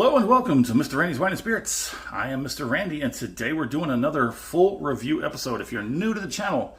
Hello and welcome to Mr. Randy's Wine and Spirits. I am Mr. Randy, and today we're doing another full review episode. If you're new to the channel,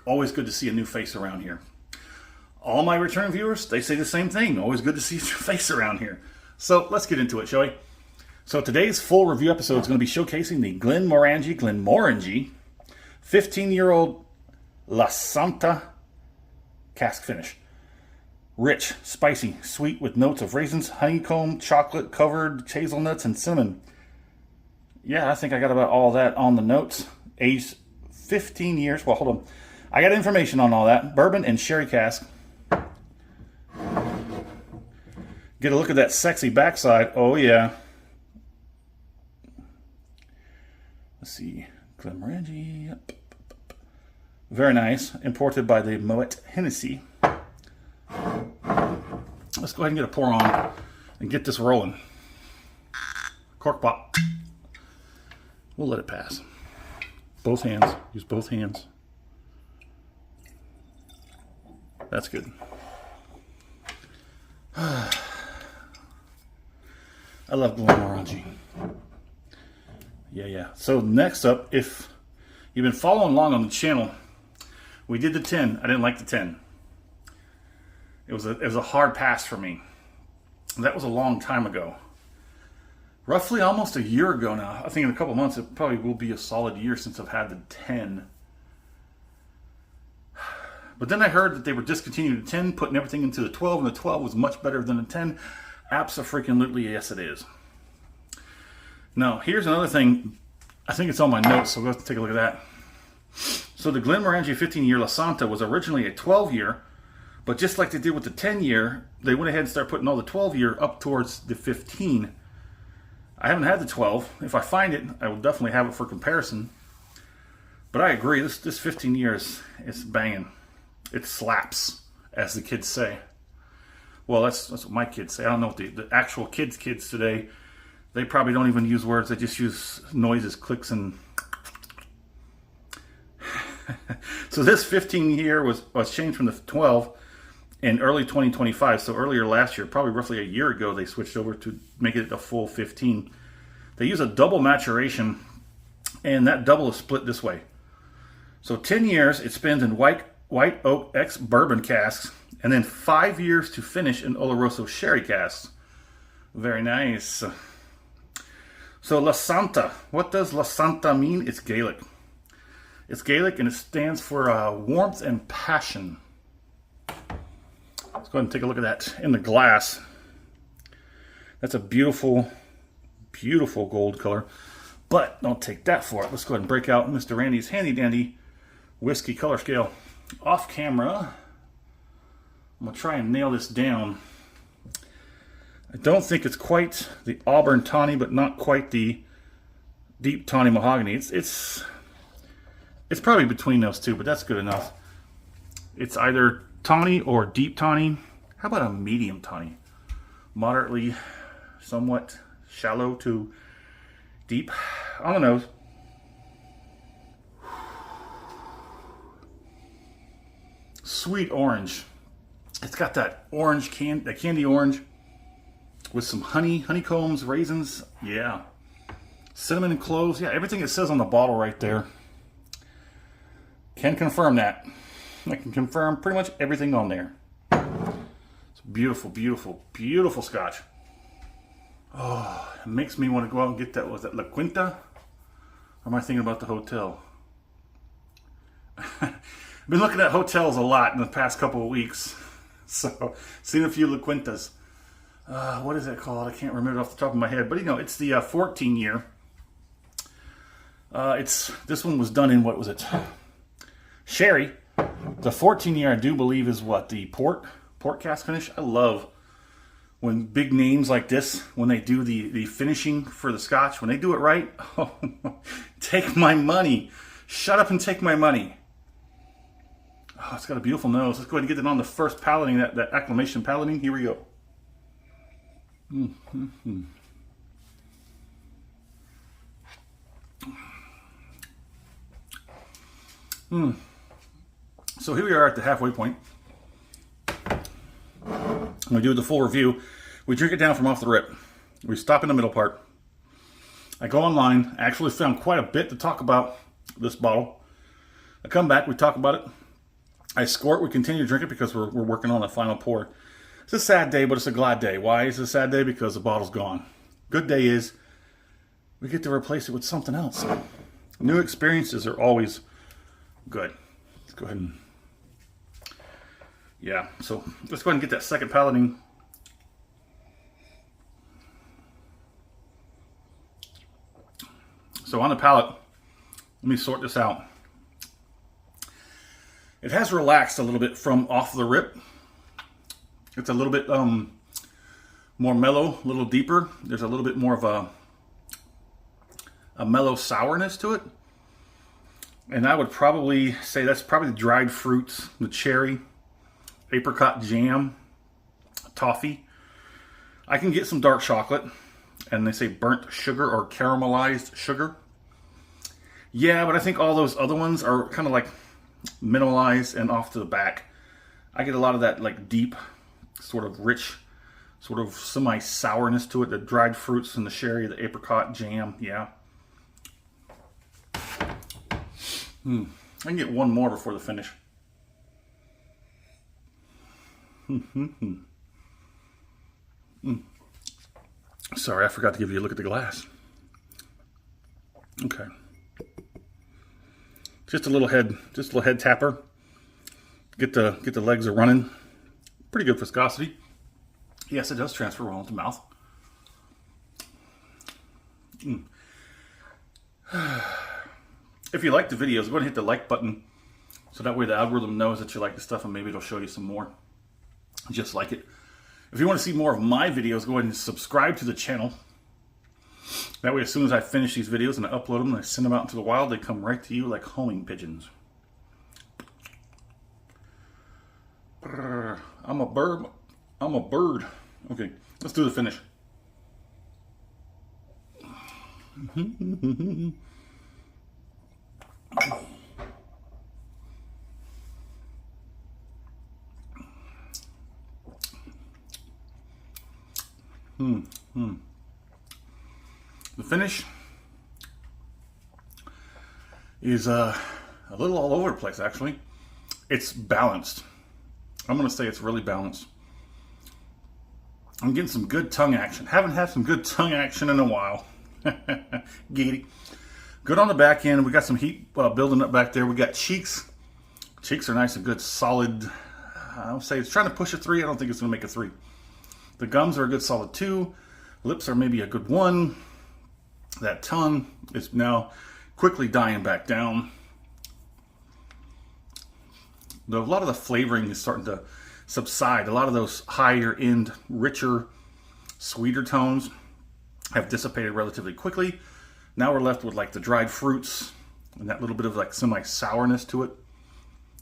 always good to see a new face around here. All my return viewers, they say the same thing. Always good to see your face around here. So let's get into it, shall we? So today's full review episode is going to be showcasing the Glenmorangie 15-year-old Lasanta cask finish. Rich, spicy, sweet with notes of raisins, honeycomb, chocolate-covered hazelnuts, and cinnamon. Yeah, I think I got about all that on the notes. Aged 15 years. Well, hold on. I got information on all that. Bourbon and sherry cask. Get a look at that sexy backside. Oh, yeah. Let's see. Glenmorangie. Very nice. Imported by the Moet Hennessy. Let's go ahead and get a pour on and get this rolling. Cork pop. We'll let it pass. Both hands. Use both hands. That's good. I love Glenmorangie. Yeah. So next up, if you've been following along on the channel, we did the 10. I didn't like the 10. It was a hard pass for me. That was a long time ago. Roughly almost a year ago now. I think in a couple months it probably will be a solid year since I've had the 10. But then I heard that they were discontinuing the 10, putting everything into the 12, and the 12 was much better than the 10. Abso-freaking-lutely, yes it is. Now, here's another thing. I think it's on my notes, so we'll have to take a look at that. So the Glenmorangie 15-year Lasanta was originally a 12-year, but just like they did with the 10-year, they went ahead and started putting all the 12-year up towards the 15. I haven't had the 12. If I find it, I will definitely have it for comparison. But I agree, this 15 years, it's banging. It slaps, as the kids say. Well, that's what my kids say. I don't know what the actual kids today, they probably don't even use words. They just use noises, clicks, and... So this 15-year was changed from the 12 in early 2025. So earlier last year, probably roughly a year ago, they switched over to make it a full 15. They use a double maturation, and that double is split this way. So 10 years, it spends in white oak ex-bourbon casks, and then 5 years to finish in Oloroso sherry casks. Very nice. So Lasanta. What does Lasanta mean? It's Gaelic. It's Gaelic, and it stands for warmth and passion. Let's go ahead and take a look at that in the glass. That's a beautiful, beautiful gold color. But don't take that for it. Let's go ahead and break out Mr. Randy's handy-dandy whiskey color scale. Off camera, I'm going to try and nail this down. I don't think it's quite the Auburn Tawny, but not quite the deep Tawny Mahogany. It's probably between those two, but that's good enough. It's either Tawny or deep Tawny. How about a medium Tawny? Moderately, somewhat shallow to deep on the nose. Sweet orange. It's got that orange candy orange with some honeycombs, raisins. Yeah. Cinnamon and cloves. Yeah, everything it says on the bottle right there. Can confirm that. I can confirm pretty much everything on there. It's beautiful, beautiful, beautiful scotch. Oh, it makes me want to go out and get that. Was that La Quinta? Or am I thinking about the hotel? I've been looking at hotels a lot in the past couple of weeks. So, seen a few La Quintas. What is that called? I can't remember it off the top of my head. But, you know, it's the 14-year. This one was done in, what was it? Sherry. The 14-year, I do believe, is what? The port cask finish. I love when big names like this, when they do the finishing for the scotch, when they do it right, oh, take my money. Shut up and take my money. Oh, it's got a beautiful nose. Let's go ahead and get it on the first palating, that acclamation palating. Here we go. So here we are at the halfway point. When we do the full review, we drink it down from off the rip. We stop in the middle part. I go online. I actually found quite a bit to talk about this bottle. I come back. We talk about it. I score it. We continue to drink it because we're working on the final pour. It's a sad day, but it's a glad day. Why is it a sad day? Because the bottle's gone. Good day is we get to replace it with something else. New experiences are always good. Let's go ahead and... Yeah, so let's go ahead and get that second palating. So on the palate, let me sort this out. It has relaxed a little bit from off the rip. It's a little bit more mellow, a little deeper. There's a little bit more of a mellow sourness to it. And I would probably say that's probably the dried fruits, the cherry, apricot jam, toffee. I can get some dark chocolate, and they say burnt sugar or caramelized sugar. Yeah, but I think all those other ones are kind of like minimalized and off to the back. I get a lot of that like deep, sort of rich, sort of semi-sourness to it. The dried fruits and the sherry, the apricot jam, yeah. I can get one more before the finish. Sorry, I forgot to give you a look at the glass. Okay. Just a little head tapper. Get the legs are running. Pretty good viscosity. Yes, it does transfer well into mouth. If you like the videos, go ahead and hit the like button so that way the algorithm knows that you like the stuff and maybe it'll show you some more just like it. If you want to see more of my videos, go ahead and subscribe to the channel. That way, as soon as I finish these videos and I upload them and I send them out into the wild, they come right to you like homing pigeons. I'm a bird. I'm a bird. Okay, let's do the finish. The finish is a little all over the place, actually. It's balanced. I'm going to say it's really balanced. I'm getting some good tongue action. Haven't had some good tongue action in a while. Giddy. Good on the back end. We got some heat building up back there. We got cheeks. Cheeks are nice and good, solid. I'll say it's trying to push a 3. I don't think it's going to make a 3. The gums are a good solid 2. Lips are maybe a good 1. That tongue is now quickly dying back down. A lot of the flavoring is starting to subside. A lot of those higher end, richer, sweeter tones have dissipated relatively quickly. Now we're left with like the dried fruits and that little bit of like semi-sourness to it.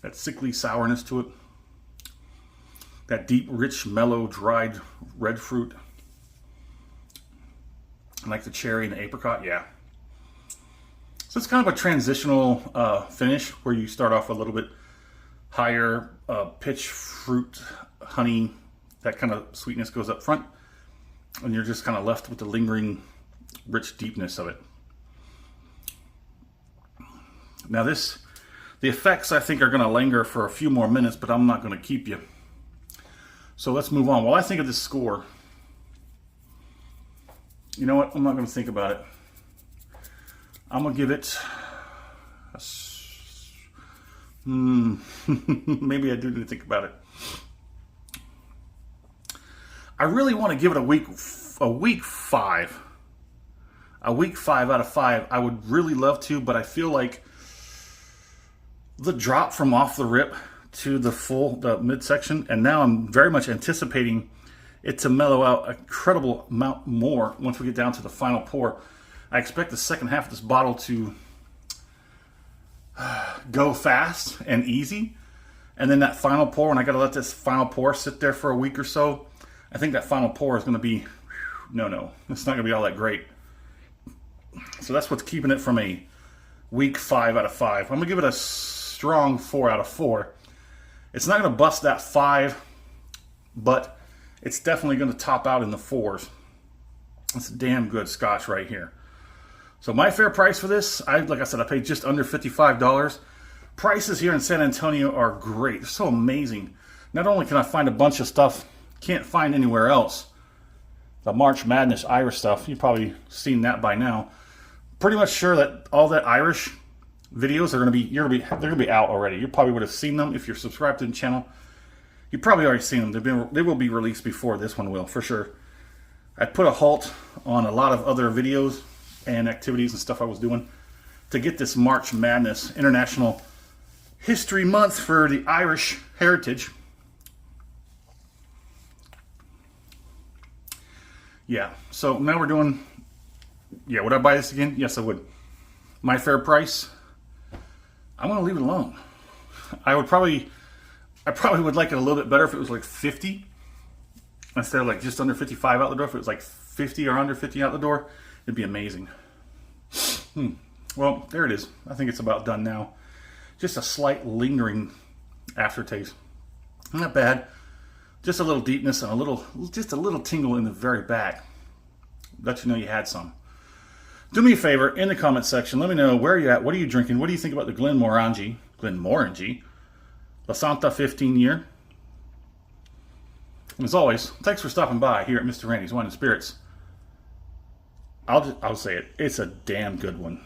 That sickly sourness to it. That deep, rich, mellow, dried red fruit. Like the cherry and the apricot, yeah. So it's kind of a transitional finish where you start off a little bit higher pitch, fruit, honey, that kind of sweetness goes up front, and you're just kind of left with the lingering, rich deepness of it. Now the effects I think are going to linger for a few more minutes, but I'm not going to keep you. So let's move on. While I think of this score, you know what? I'm not going to think about it. I'm going to give it maybe I do need to think about it. I really want to give it a week 5. A week 5 out of 5. I would really love to, but I feel like the drop from off the rip to the midsection, and now I'm very much anticipating it to mellow out a incredible amount more once we get down to the final pour. I expect the second half of this bottle to go fast and easy, and then that final pour, and I got to let this final pour sit there for a week or so. I think that final pour is going to be no, it's not going to be all that great. So that's what's keeping it from a week 5 out of 5. I'm going to give it a strong 4 out of 4. It's not going to bust that 5, but it's definitely going to top out in the 4s. It's a damn good Scotch right here. So my fair price for this, like I said, I paid just under $55. Prices here in San Antonio are great. They're so amazing. Not only can I find a bunch of stuff can't find anywhere else, the March Madness Irish stuff, you've probably seen that by now. Pretty much sure that all that Irish videos are they're gonna be out already. You probably would have seen them if you're subscribed to the channel. You've probably already seen them. They will be released before this one will, for sure. I put a halt on a lot of other videos and activities and stuff I was doing to get this March Madness International History Month for the Irish heritage. Yeah, so now we're doing, yeah, would I buy this again? Yes, I would. My fair price, I'm going to leave it alone. I probably would like it a little bit better if it was like 50 instead of like just under 55 out the door. If it was like 50 or under 50 out the door, it'd be amazing. Well, there it is. I think it's about done now. Just a slight lingering aftertaste. Not bad. Just a little deepness and just a little tingle in the very back. Let you know you had some. Do me a favor, in the comment section, let me know where you're at, what are you drinking, what do you think about the Glenmorangie, Lasanta 15 year. And as always, thanks for stopping by here at Mr. Randy's Wine and Spirits. I'll say it, it's a damn good one.